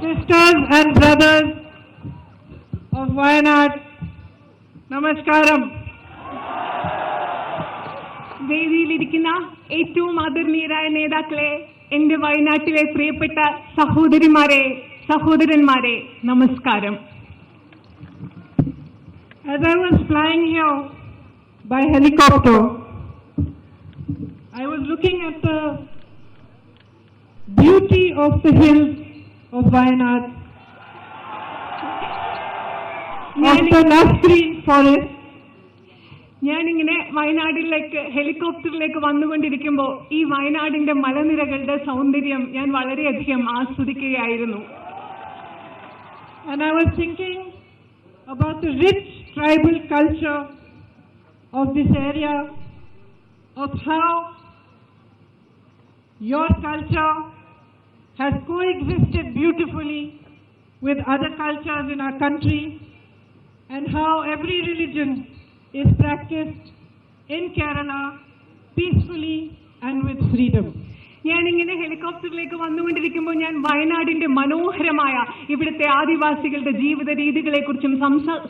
sisters and brothers of Wayanad, Namaskaram. വേദിയിലിരിക്കുന്ന ഏറ്റവും ആദരണീയരായ നേതാക്കളെ, എന്റെ വയനാട്ടിലെ പ്രിയപ്പെട്ട സഹോദരിമാരെ, സഹോദരന്മാരെ, നമസ്കാരം. As I was flying here by helicopter, I was looking at the beauty of the hills of Wayanad, of the lush green forest. ഞാനിങ്ങനെ വയനാടിലേക്ക് ഹെലികോപ്റ്ററിലേക്ക് വന്നുകൊണ്ടിരിക്കുമ്പോൾ ഈ വയനാടിന്റെ മലനിരകളുടെ സൗന്ദര്യം ഞാൻ വളരെയധികം ആസ്വദിക്കുകയായിരുന്നു. And I was thinking about the rich tribal culture of this area, of how your culture has coexisted beautifully with other cultures in our country, and how every religion is practiced in Kerala peacefully and with freedom. ഞാനിങ്ങനെ ഹെലികോപ്റ്ററിലേക്ക് വന്നുകൊണ്ടിരിക്കുമ്പോൾ ഞാൻ വയനാടിന്റെ മനോഹരമായ ഇവിടുത്തെ ആദിവാസികളുടെ ജീവിത രീതികളെക്കുറിച്ചും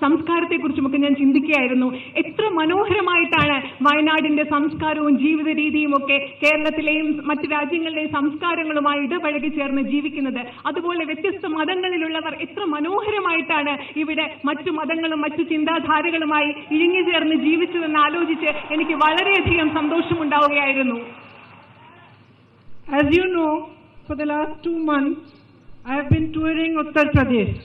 സംസ്കാരത്തെക്കുറിച്ചുമൊക്കെ ഞാൻ ചിന്തിക്കുകയായിരുന്നു. എത്ര മനോഹരമായിട്ടാണ് വയനാടിന്റെ സംസ്കാരവും ജീവിത രീതിയും ഒക്കെ കേരളത്തിലെയും മറ്റു രാജ്യങ്ങളിലെയും സംസ്കാരങ്ങളുമായി ഇടപഴകി ചേർന്ന് ജീവിക്കുന്നത്. അതുപോലെ വ്യത്യസ്ത മതങ്ങളിലുള്ളവർ എത്ര മനോഹരമായിട്ടാണ് ഇവിടെ മറ്റു മതങ്ങളും മറ്റു ചിന്താധാരകളുമായി ഇഴുങ്ങി ചേർന്ന് ജീവിച്ചതെന്ന് ആലോചിച്ച് എനിക്ക് വളരെയധികം സന്തോഷമുണ്ടാവുകയായിരുന്നു. As you know, for the last 2 months, I have been touring Uttar Pradesh.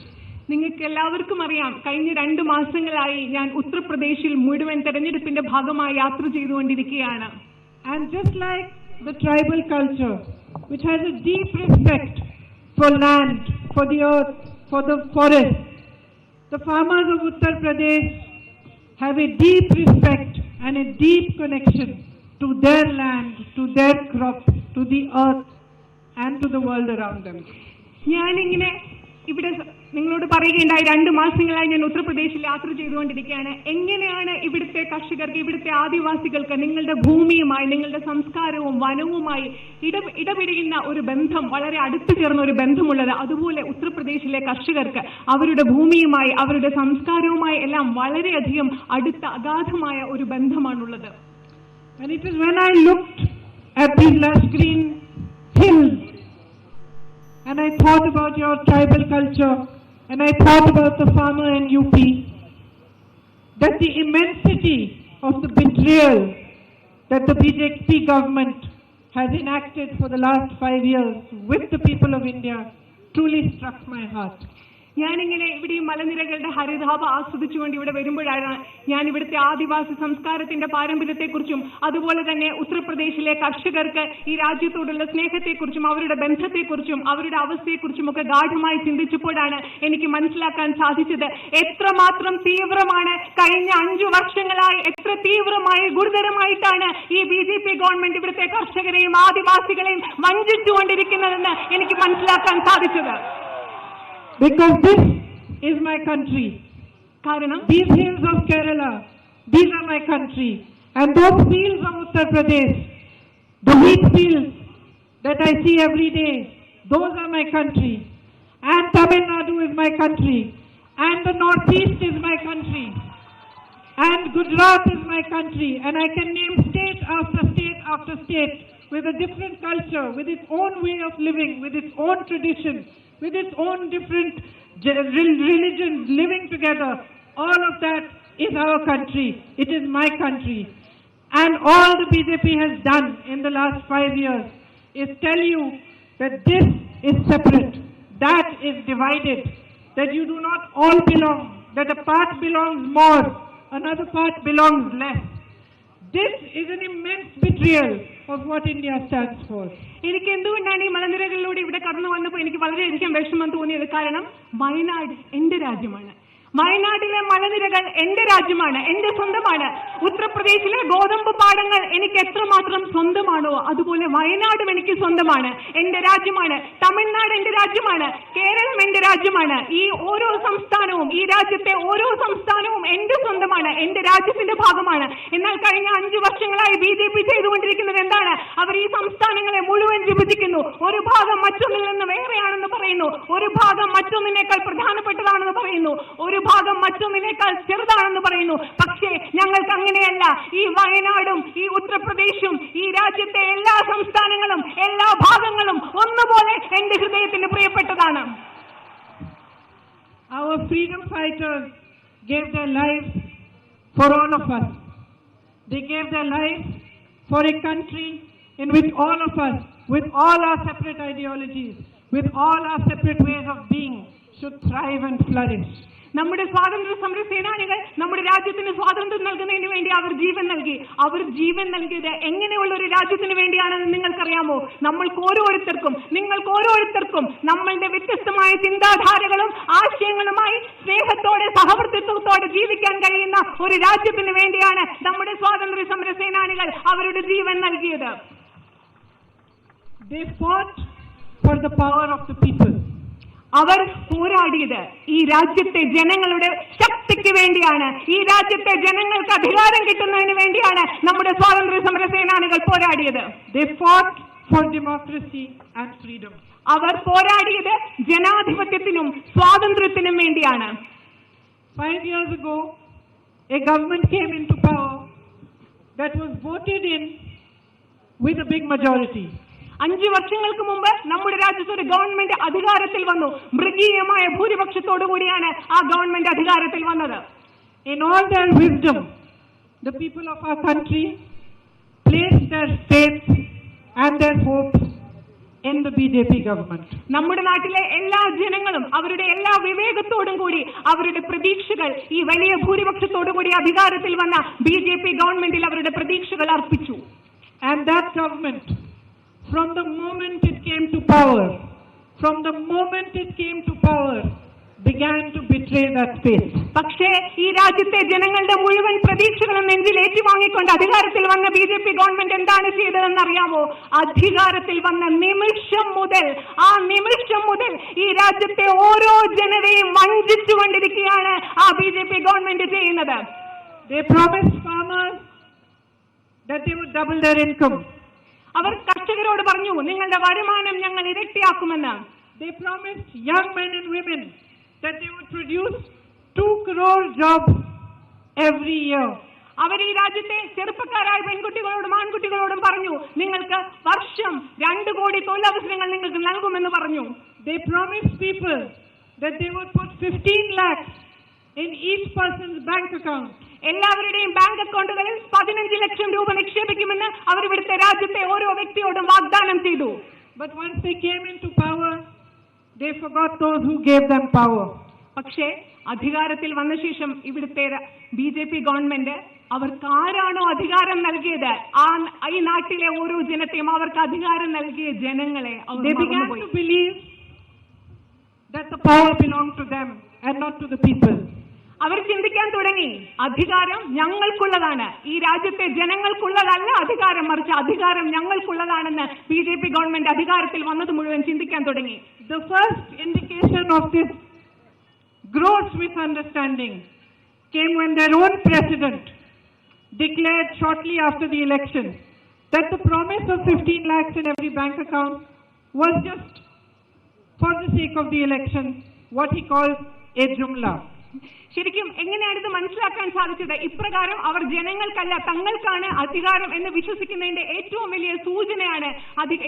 നിങ്ങൾക്ക് എല്ലാവർക്കും അറിയാം, കഴിഞ്ഞ 2 മാസങ്ങളായി ഞാൻ ഉത്തർപ്രദേശിൽ മുഴുവൻ തെരഞ്ഞെടുപ്പിന്റെ ഭാഗമായി യാത്ര ചെയ്തുകൊണ്ടിരിക്കുകയാണ്. And just like the tribal culture, which has a deep respect for land, for the earth, for the forest, the farmers of Uttar Pradesh have a deep respect and a deep connection to their land, to their crops, to the earth and to the world around them. ഞാനിങ്ങനെ ഇവിടെ നിങ്ങളോട് പറയുകയുണ്ടായി, 2 മാസങ്ങളായി ഞാൻ ഉത്തർപ്രദേശിൽ യാത്ര ചെയ്തുകൊണ്ടിരിക്കുകയാണ്. എങ്ങനെയാണ് ഇവിടുത്തെ കർഷകർക്ക്, ഇവിടുത്തെ ആദിവാസികൾക്ക് നിങ്ങളുടെ ഭൂമിയുമായി, നിങ്ങളുടെ സംസ്കാരവും വനവുമായി ഇടപെടുന്ന ഒരു ബന്ധം, വളരെ അടുത്തു ചേർന്ന ഒരു ബന്ധമുള്ളത്. അതുപോലെ ഉത്തർപ്രദേശിലെ കർഷകർക്ക് അവരുടെ ഭൂമിയുമായി, അവരുടെ സംസ്കാരവുമായി എല്ലാം വളരെയധികം അടുത്ത അഗാധമായ ഒരു ബന്ധമാണുള്ളത്. And it is when I looked at these lush green hills and I thought about your tribal culture and I thought about the farmer in UP, that the immensity of the betrayal that the BJP government has enacted for the last 5 years with the people of India truly struck my heart. ഞാനിങ്ങനെ ഇവിടെ ഈ മലനിരകളുടെ ഹരിതാഭ ആസ്വദിച്ചുകൊണ്ട് ഇവിടെ വരുമ്പോഴാണ് ഞാൻ ഇവിടുത്തെ ആദിവാസി സംസ്കാരത്തിന്റെ പാരമ്പര്യത്തെക്കുറിച്ചും അതുപോലെ തന്നെ ഉത്തർപ്രദേശിലെ കർഷകർക്ക് ഈ രാജ്യത്തോടുള്ള സ്നേഹത്തെക്കുറിച്ചും അവരുടെ ബന്ധത്തെക്കുറിച്ചും അവരുടെ അവസ്ഥയെക്കുറിച്ചും ഒക്കെ ഗാഢമായി ചിന്തിച്ചപ്പോഴാണ് എനിക്ക് മനസ്സിലാക്കാൻ സാധിച്ചത് എത്രമാത്രം തീവ്രമാണ് കഴിഞ്ഞ 5 വർഷങ്ങളായി, എത്ര തീവ്രമായി ഗുരുതരമായിട്ടാണ് ഈ BJP ഗവൺമെന്റ് ഇവിടുത്തെ കർഷകരെയും ആദിവാസികളെയും വഞ്ചിച്ചുകൊണ്ടിരിക്കുന്നതെന്ന് എനിക്ക് മനസ്സിലാക്കാൻ സാധിച്ചത്. Because this is my country. കാരണം these hills of Kerala, these are my country. And those fields of Uttar Pradesh, the wheat fields that I see every day, those are my country. And Tamil Nadu is my country. And the Northeast is my country. And Gujarat is my country. And I can name state after state after state with a different culture, with its own way of living, with its own tradition, with its own different religions living together. All of that is our country. It is my country. And all the BJP has done in the last 5 years is tell you that this is separate, that is divided, that you do not all belong, that a part belongs more, another part belongs less. This is an immense betrayal of what India stands for. എനിക്ക് എന്തുകൊണ്ടാണ് ഈ മലനിരകളിലൂടെ ഇവിടെ കടന്നു വന്നപ്പോൾ എനിക്ക് വളരെയധികം വിഷമം തോന്നിയത്? കാരണം വയനാട് എന്റെ രാജ്യമാണ്. വയനാട്ടിലെ മലനിരകൾ എന്റെ രാജ്യമാണ്, എന്റെ സ്വന്തമാണ്. ഉത്തർപ്രദേശിലെ ഗോതമ്പ് പാടങ്ങൾ എനിക്ക് എത്രമാത്രം സ്വന്തമാണോ അതുപോലെ വയനാടും എനിക്ക് സ്വന്തമാണ്, എന്റെ രാജ്യമാണ്. തമിഴ്നാട് എന്റെ രാജ്യമാണ്, കേരളം എന്റെ രാജ്യമാണ്. ഈ ഓരോ സംസ്ഥാനവും, ഈ രാജ്യത്തെ ഓരോ സംസ്ഥാനവും എന്റെ സ്വന്തമാണ്, എന്റെ രാജ്യത്തിന്റെ ഭാഗമാണ്. എന്നാൽ കഴിഞ്ഞ 5 വർഷങ്ങളായി BJP ചെയ്തുകൊണ്ടിരിക്കുന്നത് എന്താണ്? അവർ ഈ സംസ്ഥാനങ്ങളെ മുഴുവൻ വിഭജിക്കുന്നു. ഒരു ഭാഗം മറ്റൊന്നിൽ നിന്ന് വേറെയാണെന്ന് പറയുന്നു, ഒരു ഭാഗം മറ്റൊന്നിനേക്കാൾ പ്രധാനപ്പെട്ടതാണെന്ന് പറയുന്നു, ഒരു ഭാഗം മറ്റൊന്നിനേക്കാൾ ചെറുതാണെന്ന് പറയുന്നു. പക്ഷേ ഞങ്ങൾക്ക് അങ്ങനെയല്ല. ഈ വയനാടും ഈ ഉത്തർപ്രദേശും ഈ രാജ്യത്തെ എല്ലാ സംസ്ഥാനങ്ങളും എല്ലാ ഭാഗങ്ങളും ഒന്നുപോലെ എന്റെ ഹൃദയത്തിന് പ്രിയപ്പെട്ടതാണ്. Our freedom fighters gave their lives for all of us. They gave their lives for a country in which all of us, with all our separate ideologies, with all our separate ways of being, should thrive and flourish. നമ്മുടെ സ്വാതന്ത്ര്യ സമര സേനാനികൾ നമ്മുടെ രാജ്യത്തിന് സ്വാതന്ത്ര്യം നൽകുന്നതിന് വേണ്ടി അവർ ജീവൻ നൽകി. അവർ ജീവൻ നൽകിയത് എങ്ങനെയുള്ള ഒരു രാജ്യത്തിന് വേണ്ടിയാണെന്ന് നിങ്ങൾക്കറിയാമോ? നമ്മൾക്ക് ഓരോരുത്തർക്കും നമ്മളുടെ വ്യത്യസ്തമായ ചിന്താധാരകളും ആശയങ്ങളുമായി സ്നേഹത്തോടെ സഹവർത്തിത്വത്തോടെ ജീവിക്കാൻ കഴിയുന്ന ഒരു രാജ്യത്തിന് വേണ്ടിയാണ് നമ്മുടെ സ്വാതന്ത്ര്യ സമര സേനാനികൾ അവരുടെ ജീവൻ നൽകിയത്. They fought for the power of the people. അവർ പോരാടിയത് ഈ രാജ്യത്തെ ജനങ്ങളുടെ ശക്തിക്ക് വേണ്ടിയാണ്. ഈ രാജ്യത്തെ ജനങ്ങൾക്ക് അധികാരം കിട്ടുന്നതിന് വേണ്ടിയാണ് നമ്മുടെ സ്വാതന്ത്ര്യ സമര സേനാനികൾ പോരാടിയത്. They fought for democracy and freedom. അവർ പോരാടിയത് ജനാധിപത്യത്തിനും സ്വാതന്ത്ര്യത്തിനും വേണ്ടിയാണ്. 5 years ago, a government came into power that was voted in with a big majority. 5 വർഷങ്ങൾക്ക് മുമ്പ് നമ്മുടെ രാജ്യത്ത് ഒരു ഗവൺമെന്റ് അധികാരത്തിൽ വന്നു. മൃഗീയമായ ഭൂരിപക്ഷത്തോടു കൂടിയാണ് ആ ഗവൺമെന്റ് അധികാരത്തിൽ വന്നത്. In all their wisdom, the people of our country placed their faith and their hopes in the BJP government. നമ്മുടെ നാട്ടിലെ എല്ലാ ജനങ്ങളും അവരുടെ എല്ലാ വിവേകത്തോടും കൂടി അവരുടെ പ്രതീക്ഷകൾ ഈ വലിയ ഭൂരിപക്ഷത്തോടു കൂടി അധികാരത്തിൽ വന്ന BJP ഗവൺമെന്റിൽ അവരുടെ പ്രതീക്ഷകൾ അർപ്പിച്ചു. And that government, from the moment it came to power, began to betray that faith. പക്ഷേ ഈ രാജ്യത്തെ ജനങ്ങളുടെ മുഴുവൻ പ്രതീക്ഷകളും നെഞ്ചിൽ ഏറ്റുവാങ്ങിക്കൊണ്ട് അധികാരത്തിൽ വന്ന BJP ഗവൺമെന്റ് എന്താണ് ചെയ്തതെന്ന് അറിയാമോ? അധികാരത്തിൽ വന്ന നിമിഷം മുതൽ ഈ രാജ്യത്തെ ഓരോ ജനതയും വഞ്ചിച്ചുകൊണ്ടിരിക്കുകയാണ് ആ BJP ഗവൺമെന്റ് ചെയ്യുന്നത്. They promised farmers that they would double their income. അവർ കർഷകരോട് പറഞ്ഞു, നിങ്ങളുടെ വരുമാനം ഞങ്ങൾ ഇരട്ടിയാക്കുമെന്ന്. They promised young men and women that they would produce 2 crore jobs every year. അവർ ഈ രാജ്യത്തെ ചെറുപ്പക്കാരായ പെൺകുട്ടികളോടും ആൺകുട്ടികളോടും പറഞ്ഞു, നിങ്ങൾക്ക് വർഷം 2 കോടി തൊഴിലവസരങ്ങൾ നിങ്ങൾക്ക് നൽകുമെന്ന് പറഞ്ഞു. They promised people that they would put 15 lakhs in each person's bank account. എല്ലാവരുടെയും ബാങ്ക് അക്കൗണ്ടുകളിൽ 15 ലക്ഷം രൂപ നിക്ഷേപിക്കുമെന്ന് അവർ ഇവിടുത്തെ രാജ്യത്തെ ഓരോ വ്യക്തിയോടും വാഗ്ദാനം ചെയ്തു. But once they came into power, they forgot those who gave them power. പക്ഷേ അധികാരത്തിൽ വന്ന ശേഷം ഇവിടുത്തെ BJP ഗവൺമെന്റ് അവർക്ക് ആരാണോ അധികാരം നൽകിയത് ഈ നാട്ടിലെ ഓരോ ജനത്തെയും അവർക്ക് അധികാരം നൽകിയ ജനങ്ങളെ They began to believe that the power belonged to them and not to the people. അവർ ചിന്തിക്കാൻ തുടങ്ങി, അധികാരം ഞങ്ങൾക്കുള്ളതാണ്, ഈ രാജ്യത്തെ ജനങ്ങൾക്കുള്ളതല്ല അധികാരം, മറിച്ച് അധികാരം ഞങ്ങൾക്കുള്ളതാണെന്ന് BJP ഗവൺമെന്റ് അധികാരത്തിൽ വന്നത് മുഴുവൻ ചിന്തിക്കാൻ തുടങ്ങി. The first indication of this gross misunderstanding came when their own president declared shortly after the election that the promise of 15 lakhs in every bank account was just for the sake of the election, what he called a jumla. ശരിക്കും എങ്ങനെയാണ് ഇത് മനസ്സിലാക്കാൻ സാധിച്ചത്? ഇപ്രകാരം അവർ ജനങ്ങൾക്കല്ല തങ്ങൾക്കാണ് അധികാരം എന്ന് വിശ്വസിക്കുന്നതിന്റെ ഏറ്റവും വലിയ സൂചനയാണ്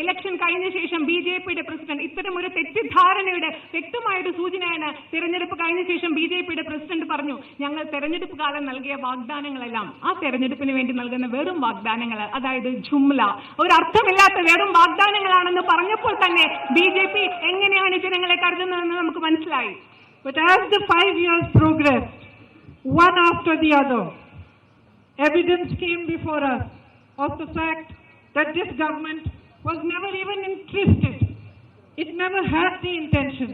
ഇലക്ഷൻ കഴിഞ്ഞ ശേഷം BJPയുടെ പ്രസിഡന്റ് ഇത്തരം ഒരു തെറ്റിദ്ധാരണയുടെ വ്യക്തമായൊരു സൂചനയാണ്. തെരഞ്ഞെടുപ്പ് കഴിഞ്ഞ ശേഷം BJPയുടെ പ്രസിഡന്റ് പറഞ്ഞു, ഞങ്ങൾ തെരഞ്ഞെടുപ്പ് കാലം നൽകിയ വാഗ്ദാനങ്ങളെല്ലാം ആ തെരഞ്ഞെടുപ്പിന് വേണ്ടി നൽകുന്ന വെറും വാഗ്ദാനങ്ങൾ, അതായത് ജുംല, ഒരർത്ഥമില്ലാത്ത വെറും വാഗ്ദാനങ്ങളാണെന്ന് പറഞ്ഞപ്പോൾ തന്നെ BJP എങ്ങനെയാണ് ജനങ്ങളെ കരുതുന്നതെന്ന് നമുക്ക് മനസ്സിലായി. But as the 5 years progressed, one after the other, evidence came before us of the fact that this government was never even interested. It never had the intention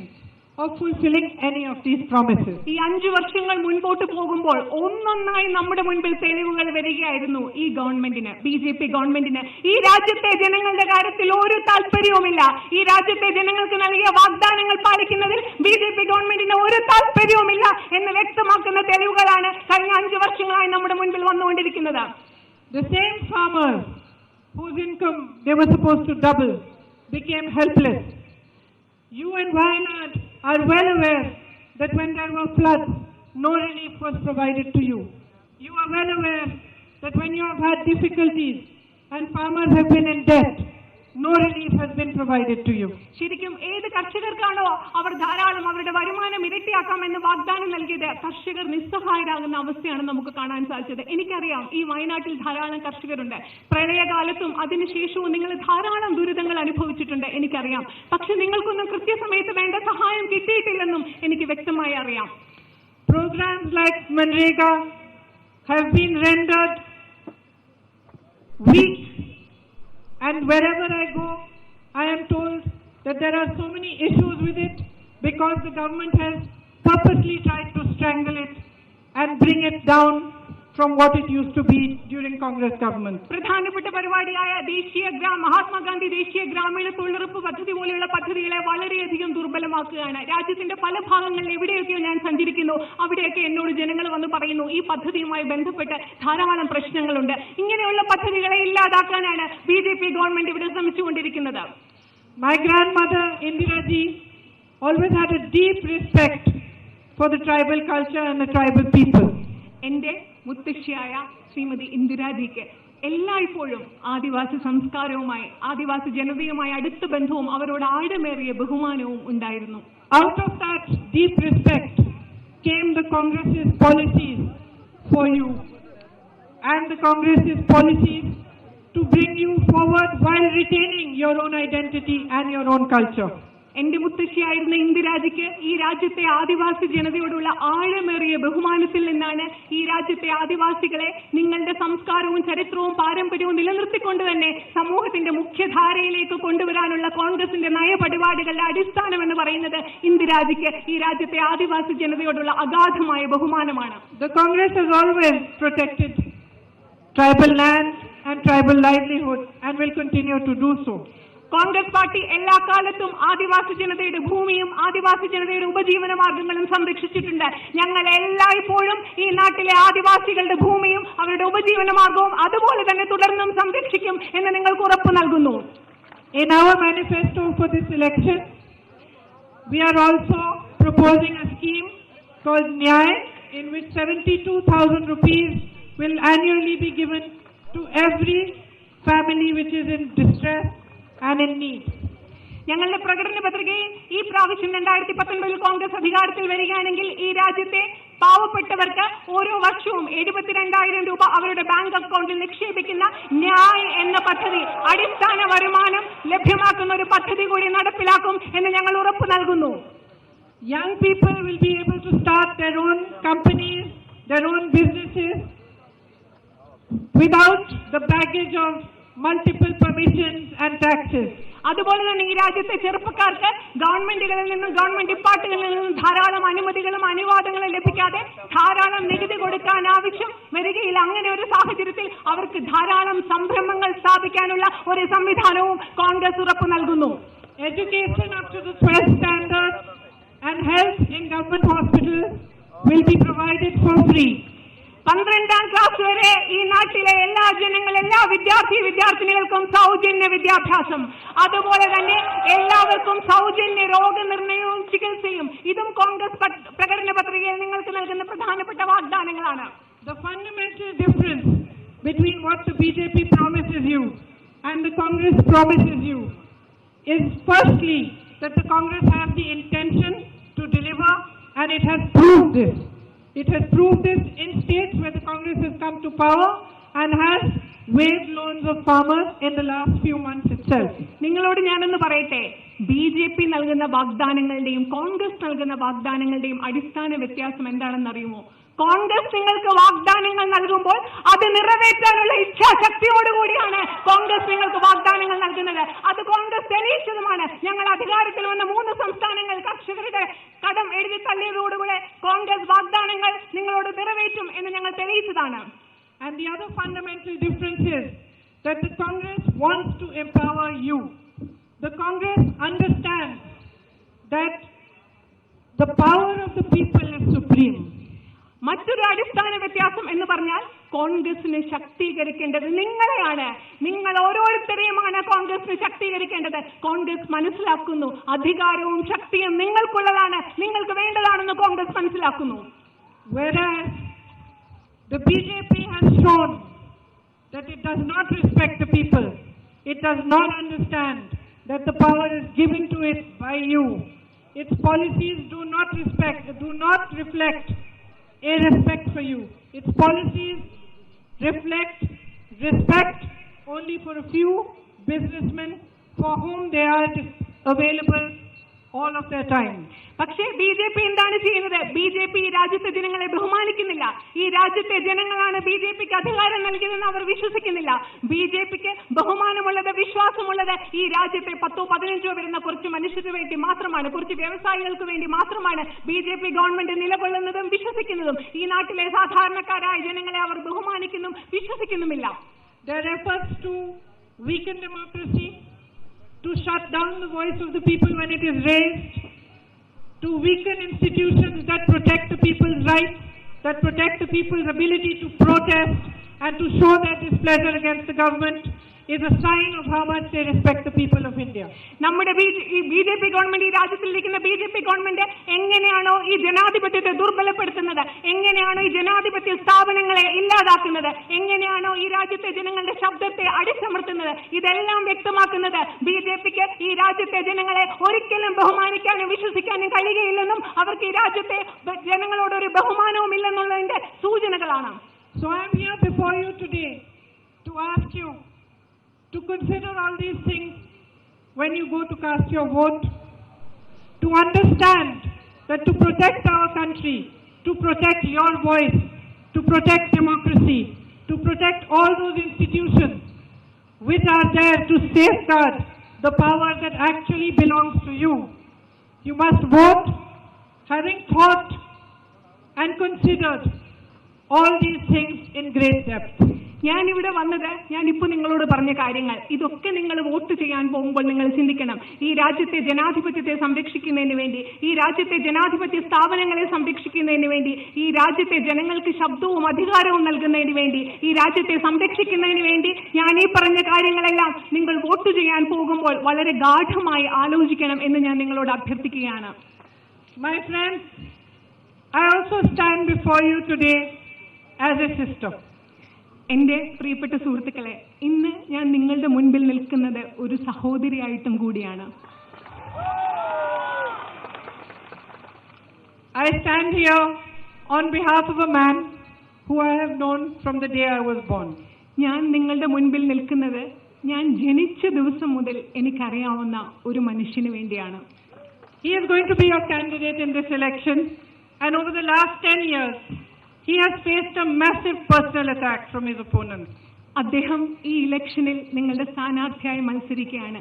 of fulfilling any of these promises. ഈ 5 വർഷങ്ങൾ മുൻപോട്ട് പോകുമ്പോൾ ഒന്നൊന്നായി നമ്മുടെ മുൻപിൽ തെളിവുകൾ വരികയായിരുന്നു. ഈ ഗവൺമെന്റിന്, BJP ഗവൺമെന്റിന് ഈ രാജ്യത്തെ ജനങ്ങളുടെ കാര്യത്തിൽ ഒരു താല്പര്യവുമില്ല. ഈ രാജ്യത്തെ ജനങ്ങൾക്ക് നൽകിയ വാഗ്ദാനങ്ങൾ പാലിക്കുന്നതിൽ BJP ഗവൺമെന്റിന് ഒരു താല്പര്യവുമില്ല എന്ന് വ്യക്തമാക്കുന്ന തെളിവുകളാണ് കഴിഞ്ഞ 5 വർഷങ്ങളായി നമ്മുടെ മുൻപിൽ വന്നുകൊണ്ടിരിക്കുന്നത്. The same farmers whose income they were supposed to double became helpless. You and Wayanad are well aware that when there were floods, no relief was provided to you. You are well aware that when you have had difficulties and farmers have been in debt, no relief has been provided to you. ശരിക്കും ഏത് കർഷകർക്കാണോ അവർ ധാരാളം അവരുടെ വരുമാനം ഇരട്ടിയാക്കാമെന്ന് വാഗ്ദാനം നൽകിയത്, കർഷകർ നിസ്സഹായരാകുന്ന അവസ്ഥയാണ് നമുക്ക് കാണാൻ സാധിച്ചത്. എനിക്കറിയാം ഈ വയനാട്ടിൽ ധാരാളം കർഷകരുണ്ട്. പ്രളയകാലത്തും അതിനുശേഷവും നിങ്ങൾ ധാരാളം ദുരിതങ്ങൾ അനുഭവിച്ചിട്ടുണ്ട്, എനിക്കറിയാം. പക്ഷെ നിങ്ങൾക്കൊന്നും കൃത്യസമയത്ത് വേണ്ട സഹായം കിട്ടിയിട്ടില്ലെന്നും എനിക്ക് വ്യക്തമായി അറിയാം. Programs like Manrega have been rendered weak. And wherever I go, I am told that there are so many issues with it because the government has purposely tried to strangle it and bring it down from what it used to be during Congress government. പ്രധാനപ്പെട്ട പരിപാടിയായ മഹാത്മാഗാന്ധി ദേശീയ ഗ്രാമീണ തൊഴിലുറപ്പ് പദ്ധതി പോലെയുള്ള പദ്ധതികളെ വളരെയധികം ദുർബലമാക്കുകയാണ്. രാജ്യത്തിന്റെ പല ഭാഗങ്ങളിൽ എവിടെയൊക്കെയോ ഞാൻ സഞ്ചരിക്കുന്നു, അവിടെയൊക്കെ എന്നോട് ജനങ്ങൾ വന്ന് പറയുന്നു ഈ പദ്ധതിയുമായി ബന്ധപ്പെട്ട് ധാരാളം പ്രശ്നങ്ങളുണ്ട്. ഇങ്ങനെയുള്ള പദ്ധതികളെ ഇല്ലാതാക്കാനാണ് BJP ഗവൺമെന്റ് ഇവിടെ ശ്രമിച്ചുകൊണ്ടിരിക്കുന്നത്. My grandmother Indira Ji always had a deep respect for the tribal culture and the tribal people. എന്റെ മുത്തശ്ശിയായ ശ്രീമതി ഇന്ദിരാജിക്ക് എല്ലായ്പ്പോഴും ആദിവാസി സംസ്കാരവുമായി ആദിവാസി ജനതയുമായി അടുത്ത ബന്ധവും അവരോട് ആഴമേറിയ ബഹുമാനവും ഉണ്ടായിരുന്നു. Out of that deep respect came the Congress's policies for you and the Congress's policies to bring you forward while retaining your own identity and your own culture. എന്റെ മുത്തശ്ശിയായിരുന്ന ഇന്ദിരാജിക്ക് ഈ രാജ്യത്തെ ആദിവാസി ജനതയോടുള്ള ആഴമേറിയ ബഹുമാനത്തിൽ നിന്നാണ് ഈ രാജ്യത്തെ ആദിവാസികളെ നിങ്ങളുടെ സംസ്കാരവും ചരിത്രവും പാരമ്പര്യവും നിലനിർത്തിക്കൊണ്ട് തന്നെ സമൂഹത്തിന്റെ മുഖ്യധാരയിലേക്ക് കൊണ്ടുവരാനുള്ള കോൺഗ്രസിന്റെ നയപരിപാടികളുടെ അടിസ്ഥാനം എന്ന് പറയുന്നത് ഇന്ദിരാജിക്ക് ഈ രാജ്യത്തെ ആദിവാസി ജനതയോടുള്ള അഗാധമായ ബഹുമാനമാണ്. The Congress has always protected tribal land and tribal livelihood and will continue to do so. Congress party എല്ലാ കാലത്തും ആദിവാസി ജനതയുടെ ഭൂമിയും ആദിവാസി ജനതയുടെ ഉപജീവന മാർഗങ്ങളും സംരക്ഷിച്ചിട്ടുണ്ട്. ഞങ്ങൾ എല്ലായ്പ്പോഴും ഈ നാട്ടിലെ ആദിവാസികളുടെ ഭൂമിയും അവരുടെ ഉപജീവന മാർഗവും അതുപോലെ തന്നെ തുടർന്നും സംരക്ഷിക്കും എന്ന് നിങ്ങൾക്ക് ഉറപ്പ് നൽകുന്നു. In our manifesto for this election, we are also proposing a scheme called Nyay, in which 72,000 rupees will annually be given to every family which is in distress and in need. ഞങ്ങളുടെ പ്രകടന പത്രികയിൽ ഈ പ്രാവശ്യം 2019 കോൺഗ്രസ് അധികാരത്തിൽ വരികയാണെങ്കിൽ ഈ രാജ്യത്തെ പാവപ്പെട്ടവർക്ക് ഓരോ വർഷവും 72,000 രൂപ അവരുടെ ബാങ്ക് അക്കൗണ്ടിൽ നിക്ഷേപിക്കുന്ന ന്യായ് എന്ന പദ്ധതി, അടിസ്ഥാന വരുമാനം ലഭ്യമാക്കുന്ന ഒരു പദ്ധതി കൂടി നടപ്പിലാക്കും എന്ന് ഞങ്ങൾ ഉറപ്പ് നൽകുന്നു. Young people will be able to start their own companies, their own businesses without the baggage of multiple permissions and taxes. അതുപോലെ തന്നെ ഈ രാജ്യത്തെ ചെറുപ്പക്കാർക്ക് ഗവൺമെന്റുകളിൽ നിന്നും ഗവൺമെന്റ് ഡിപ്പാർട്ട്മെന്റിൽ നിന്നും ധാരാളം അനുമതികളും അനുവാദങ്ങളും ലഭിക്കാതെ ധാരാളം നികുതി കൊടുക്കാൻ ആവശ്യം വരികയില്ല. അങ്ങനെ ഒരു സാഹചര്യത്തിൽ അവർക്ക് ധാരാളം സംരംഭങ്ങൾ സ്ഥാപിക്കാനുള്ള ഒരു സംവിധാനവും കോൺഗ്രസ് ഉറപ്പ് നൽകുന്നു. Education up to the first standard and health in government hospitals will be provided for free. 12ാം class വരെ ഈ നാട്ടിലെ എല്ലാ എല്ലാ വിദ്യാർത്ഥിനികൾക്കും സൗജന്യ വിദ്യാഭ്യാസം, അതുപോലെ തന്നെ എല്ലാവർക്കും സൗജന്യ രോഗനിർണയവും ചികിത്സയും. ഇതും കോൺഗ്രസ് പ്രകടന പത്രികയിൽ നിങ്ങൾക്ക് നൽകുന്ന പ്രധാനപ്പെട്ട വാഗ്ദാനങ്ങളാണ്. The fundamental difference between what the BJP promises you and the Congress promises you is firstly that the Congress has the intention to deliver, and it has proved this. It has proved this in states where the Congress has come to power and has waived loans of farmers in the last few months itself. നിങ്ങളോട് ഞാനൊന്ന് പറയട്ടെ, BJP നൽകുന്ന വാഗ്ദാനങ്ങളുടെയും കോൺഗ്രസ് നൽകുന്ന വാഗ്ദാനങ്ങളുടെയും അടിസ്ഥാന വ്യത്യാസം എന്താണെന്ന് അറിയുമോ? കോൺഗ്രസ് നിങ്ങൾക്ക് വാഗ്ദാനങ്ങൾ നൽകുമ്പോൾ അത് നിറവേറ്റാനുള്ള ഇച്ഛാശക്തിയോടുകൂടിയാണ് കോൺഗ്രസ് നിങ്ങൾക്ക് വാഗ്ദാനങ്ങൾ നൽകുന്നത്. അത് കോൺഗ്രസ് തെളിയിച്ചതുമാണ്. ഞങ്ങൾ അധികാരത്തിൽ വന്ന 3 സംസ്ഥാനങ്ങൾ കർഷകരുടെ കടം എഴുതി തള്ളിയതോടുകൂടെ കോൺഗ്രസ് വാഗ്ദാനങ്ങൾ നിങ്ങളോട് നിറവേറ്റും എന്ന് ഞങ്ങൾ തെളിയിച്ചതാണ്. And the other fundamental difference is that the Congress wants to empower you. The Congress understands that the power of the people is supreme. മറ്റൊരു അടിസ്ഥാന വ്യത്യാസം എന്ന് പറഞ്ഞാൽ കോൺഗ്രസിനെ ശക്തീകരിക്കേണ്ടത് നിങ്ങളെയാണ്. നിങ്ങൾ ഓരോരുത്തരെയുമാണ് കോൺഗ്രസിനെ ശക്തീകരിക്കേണ്ടത്. കോൺഗ്രസ് മനസ്സിലാക്കുന്നു അധികാരവും ശക്തിയും നിങ്ങൾക്കുള്ളതാണ്, നിങ്ങൾക്ക് വേണ്ടതാണെന്ന് കോൺഗ്രസ് മനസ്സിലാക്കുന്നു. Whereas the BJP has shown that it does not respect the people. It does not understand that the power is given to it by you. Its policies do not reflect a respect for you. Its policies reflect respect only for a few businessmen for whom they are available all of their time. പക്ഷേ BJP എന്താണ് ചെയ്യുന്നത്? BJP ഈ രാജ്യത്തെ ജനങ്ങളെ ബഹുമാനിക്കുന്നില്ല. ഈ രാജ്യത്തെ ജനങ്ങളാണ് BJPക്ക് അധികാരം നൽകിയതെന്ന് അവർ വിശ്വസിക്കുന്നില്ല. BJPക്ക് ബഹുമാനമുള്ളത്, വിശ്വാസമുള്ളത് ഈ രാജ്യത്തെ 10-15 വരുന്ന കുറച്ച് മനുഷ്യർക്ക് വേണ്ടി മാത്രമാണ്, കുറച്ച് വ്യവസായികൾക്ക് വേണ്ടി മാത്രമാണ് BJP ഗവൺമെന്റ് നിലകൊള്ളുന്നതും വിശ്വസിക്കുന്നതും. ഈ നാട്ടിലെ സാധാരണക്കാരായ ജനങ്ങളെ അവർ ബഹുമാനിക്കുന്നും വിശ്വസിക്കുന്നുമില്ല. Their efforts to weaken democracy, to shut down the voice of the people when it is raised, to weaken institutions that protect the people's rights, that protect the people's ability to protest and to show their displeasure against the government, is a sign of how much they respect the people of India. നമ്മുടെ BJP government, ഈ രാജ്യത്തിലിരിക്കുന്ന BJP government എങ്ങനെയാണോ ഈ ജനാധിപത്യത്തെ ദുർബലപ്പെടുത്തുന്നത്, എങ്ങനെയാണോ ഈ ജനാധിപത്യ സ്ഥാപനങ്ങളെ ഇല്ലാതാക്കുന്നത്, എങ്ങനെയാണോ ഈ രാജ്യത്തെ ജനങ്ങളുടെ ശബ്ദത്തെ അടിച്ചമർത്തുന്നത്, ഇതെല്ലാം വ്യക്തമാക്കുന്നത് BJPക്ക് ഈ രാജ്യത്തെ ജനങ്ങളെ ഒരിക്കലും ബഹുമാനിക്കാനും വിശ്വസിക്കാനും കഴിയുകയില്ലെന്നും അവർക്ക് ഈ രാജ്യത്തെ ജനങ്ങളോടൊരു ബഹുമാനവും ഇല്ലെന്നുള്ളതിന്റെ സൂചനകളാണ്. So I am here before you today to ask you to consider all these things when you go to cast your vote, to understand that to protect our country, to protect your voice, to protect democracy, to protect all those institutions which are there to safeguard the power that actually belongs to you, you must vote having thought and considered all these things in great depth. ഞാനിവിടെ വന്നത്, ഞാനിപ്പോൾ നിങ്ങളോട് പറഞ്ഞ കാര്യങ്ങൾ ഇതൊക്കെ നിങ്ങൾ vote ചെയ്യാൻ പോകുമ്പോൾ നിങ്ങൾ ചിന്തിക്കണം. ഈ രാജ്യത്തെ ജനാധിപത്യത്തെ സംരക്ഷിക്കുന്നതിന് വേണ്ടി, ഈ രാജ്യത്തെ ജനാധിപത്യ സ്ഥാപനങ്ങളെ സംരക്ഷിക്കുന്നതിന് വേണ്ടി, ഈ രാജ്യത്തെ ജനങ്ങൾക്ക് ശബ്ദവും അധികാരവും നൽകുന്നതിന് വേണ്ടി, ഈ രാജ്യത്തെ സംരക്ഷിക്കുന്നതിന് വേണ്ടി ഞാൻ ഈ പറഞ്ഞ കാര്യങ്ങളെല്ലാം നിങ്ങൾ വോട്ട് ചെയ്യാൻ പോകുമ്പോൾ വളരെ ഗാഢമായി ആലോചിക്കണം എന്ന് ഞാൻ നിങ്ങളോട് അഭ്യർത്ഥിക്കുകയാണ്. My friends, I also stand before you today as a sister. എന്റെ പ്രിയപ്പെട്ട സുഹൃത്തുക്കളെ, ഇന്ന് ഞാൻ നിങ്ങളുടെ മുൻപിൽ നിൽക്കുന്നത് ഒരു സഹോദരിയായിട്ടും കൂടിയാണ്. I stand here on behalf of a man who I have known from the day I was born. ഞാൻ നിങ്ങളുടെ മുൻപിൽ നിൽക്കുന്നത് ഞാൻ ജനിച്ച ദിവസം മുതൽ എനിക്കറിയാവുന്ന ഒരു മനുഷ്യന് വേണ്ടിയാണ്. He is going to be your candidate in this election, and over the last 10 years he has faced a massive personal attack from his opponents. അദ്ദേഹം ഈ ഇലക്ഷനിൽ നിങ്ങളുടെ സ്ഥാനാർത്ഥിയായി മത്സരിക്കുകയാണ്.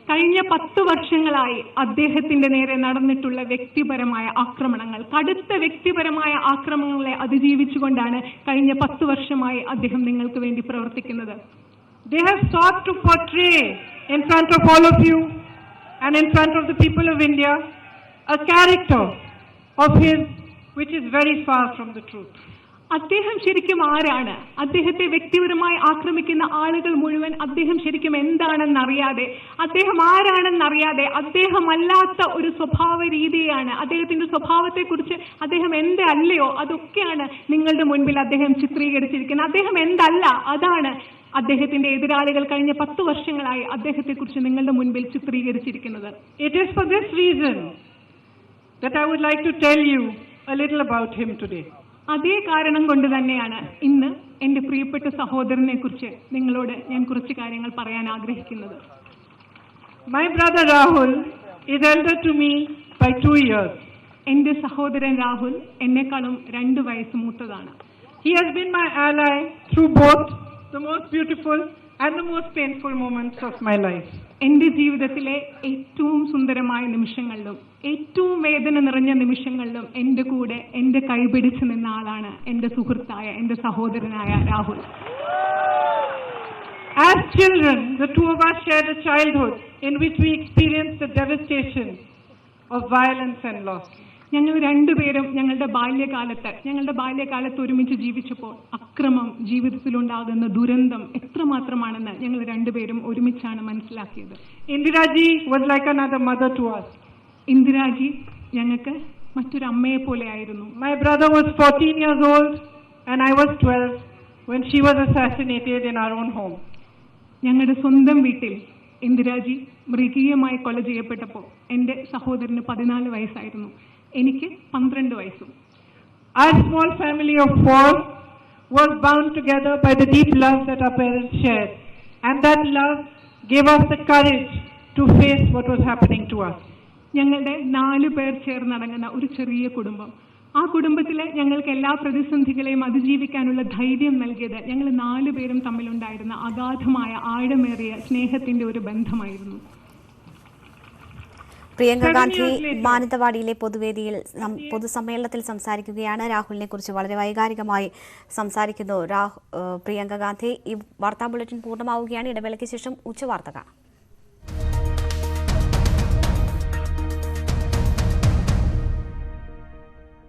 കഴിഞ്ഞ 10 വർഷങ്ങളായി അദ്ദേഹത്തിന്റെ നേരെ നടന്നിട്ടുള്ള വ്യക്തിപരമായ ആക്രമണങ്ങൾ, കടുത്ത വ്യക്തിപരമായ ആക്രമണങ്ങളെ അതിജീവിച്ചുകൊണ്ടാണ് കഴിഞ്ഞ 10 വർഷമായി അദ്ദേഹം നിങ്ങൾക്ക് വേണ്ടി പ്രവർത്തിക്കുന്നത്. They have sought to portray in front of all of you and in front of the people of India a character of his which is very far from the truth. അദ്ദേഹം ശരിക്കും ആരാണ്? അദ്ദേഹത്തെ വ്യക്തിപരമായി ആക്രമിക്കുന്ന ആളുകൾ മുഴുവൻ അദ്ദേഹം ശരിക്കും എന്താണെന്നറിയാതെ, അദ്ദേഹം ആരാണെന്നറിയാതെ, അദ്ദേഹമല്ലാത്ത ഒരു സ്വഭാവ രീതിയാണ്, അദ്ദേഹത്തിന്റെ സ്വഭാവത്തെക്കുറിച്ച് അദ്ദേഹം എന്തല്ലയോ അതൊക്കെയാണ് നിങ്ങളുടെ മുൻപിൽ അദ്ദേഹം ചിത്രീകരിച്ചിരിക്കുന്നത്. അദ്ദേഹം എന്തല്ല അതാണ് അദ്ദേഹത്തിന്റെ എതിരാളികൾ കഴിഞ്ഞ 10 വർഷങ്ങളായി അദ്ദേഹത്തെക്കുറിച്ച് നിങ്ങളുടെ മുൻപിൽ ചിത്രീകരിച്ചിരിക്കുന്നത്. It is for this reason that I would like to tell you a little about him today. അതേ കാരണം കൊണ്ട് തന്നെയാണ് ഇന്ന് എന്റെ പ്രിയപ്പെട്ട സഹോദരനെ കുറിച്ച് നിങ്ങളോട് ഞാൻ കുറച്ച് കാര്യങ്ങൾ പറയാൻ ആഗ്രഹിക്കുന്നത്. My brother Rahul is elder to me by 2 years. എന്റെ സഹോദരൻ രാഹുൽ എന്നെക്കാളും 2 വയസ്സ് മൂത്തതാണ്. He has been my ally through both the most beautiful and the most painful moments of my life. എന്റെ ജീവിതത്തിലെ ഏറ്റവും സുന്ദരമായ നിമിഷങ്ങളിലും ഏറ്റവും വേദന നിറഞ്ഞ നിമിഷങ്ങളിലും എന്റെ കൂടെ എന്റെ കൈപിടിച്ച് നിന്ന ആളാണ് എന്റെ സുഹൃത്തായ എന്റെ സഹോദരനായ Rahul. As children, the two of us shared a childhood in which we experienced the devastation of violence and loss. ഞങ്ങൾ രണ്ടുപേരും ഞങ്ങളുടെ ബാല്യകാലത്ത് ഒരുമിച്ച് ജീവിച്ചപ്പോൾ അക്രമം, ജീവിതത്തിലുണ്ടാകുന്ന ദുരന്തം എത്രമാത്രമാണെന്ന് ഞങ്ങൾ രണ്ടുപേരും ഒരുമിച്ചാണ് മനസ്സിലാക്കിയത്. Indiraji was like another mother to us. Indiraji ഞങ്ങൾക്ക് മറ്റൊരു അമ്മയെ പോലെയായിരുന്നു. My brother was 14 years old and I was 12 when she was assassinated in our own home. ഞങ്ങളുടെ സ്വന്തം വീട്ടിൽ ഇന്ദിരാജി മൃഗീയമായി കൊല ചെയ്യപ്പെട്ടപ്പോൾ എൻ്റെ സഹോദരന് 14 വയസ്സായിരുന്നു, എനിക്ക് 12 വയസ്സും. Our small family of 4 was bound together by the deep love that our parents shared, and that love gave us the courage to face what was happening to us. ഞങ്ങളുടെ 4 പേർ ചേർന്നടങ്ങുന്ന ഒരു ചെറിയ കുടുംബം, ആ കുടുംബത്തിലെ ഞങ്ങൾക്ക് എല്ലാ പ്രതിസന്ധികളെയും അതിജീവിക്കാനുള്ള ധൈര്യം നൽകിയത് ഞങ്ങൾ 4 പേരും തമ്മിലുണ്ടായിരുന്ന അഗാധമായ ആഴമേറിയ സ്നേഹത്തിന്റെ ഒരു ബന്ധമായിരുന്നു. പ്രിയങ്ക ഗാന്ധി മാനന്തവാടിയിലെ പൊതുസമ്മേളനത്തിൽ സംസാരിക്കുകയാണ്. രാഹുലിനെ കുറിച്ച് വളരെ വൈകാരികമായി സംസാരിക്കുന്നു പ്രിയങ്ക ഗാന്ധി. ഈ വാർത്താ ബുള്ളറ്റിൻ പൂർണ്ണമാവുകയാണ്. ഇടവേളയ്ക്ക് ശേഷം ഉച്ചവാർത്ത കാണാം.